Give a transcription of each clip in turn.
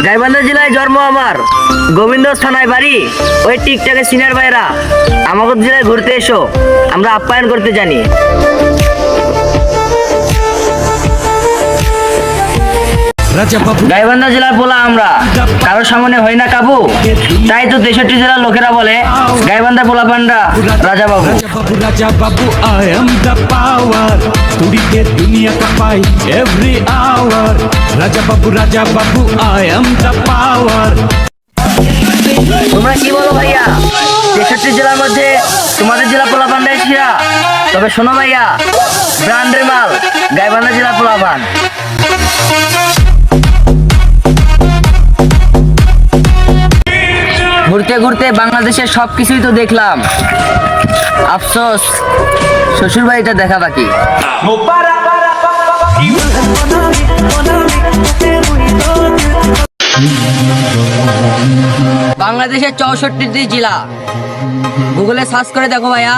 গাইবান্ধা জেলায় জন্ম আমার, গোবিন্দ থানায় বাড়ি। ওই টিকটকে সিনিয়র ভাইরা আমাদের জেলায় ঘুরতে এসো, আমরা আপ্যায়ন করতে জানি। গাইবান্ধা জেলার পোলা আমরা, কারোর সামনে হয় না কাবু। তাই তো 63 জেলার লোকেরা বলে গাইবান্ধা পোলা পান্ডা Raja Babu. Raja Babu I am the power तुड़ी के दुनिया का पाई every hour Raja Babu I am the power. তোমরা কি বলো ভাইয়া? 63 জেলার মধ্যে তোমাদের জেলা পোলা পান্ডাই সেরা। তবে শোনো ভাইয়া, ব্র্যান্ডের মাল গাইবান্ধা জেলা পোলা পান। ঘুরতে ঘুরতে বাংলাদেশের সবকিছুই তো দেখলাম, আফসোস শ্বশুর বাড়িটা দেখা বাকি। বাংলাদেশের 64টি জেলা গুগলে সার্চ করে দেখো ভাইয়া,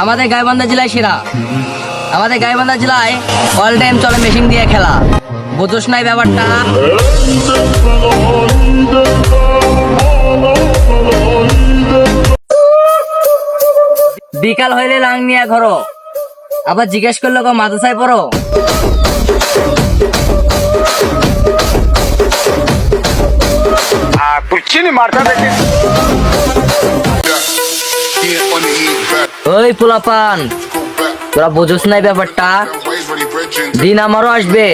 আমাদের গাইবান্ধা জেলায় সেরা। আমাদের গাইবান্ধা জেলায় অল টাইম চলে মেশিন দিয়ে খেলা, বুঝোস নাই ব্যাপারটা? বিকাল হইলে লাং নিয়ে ঘরো, আবার জিজ্ঞেস করলো মাদ্রাসায় পড়ো। ওই পোলাপান, তোরা বুঝোস নাই ব্যাপারটা? দিন আমারও আসবে,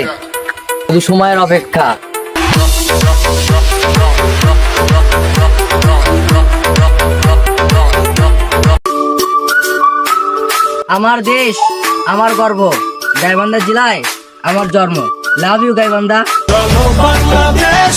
শুধু সময়ের অপেক্ষা। আমার দেশ আমার গর্ব, গাইবান্ধা জেলায় আমার জন্ম। Love you Gaibandha. বাংলাদেশ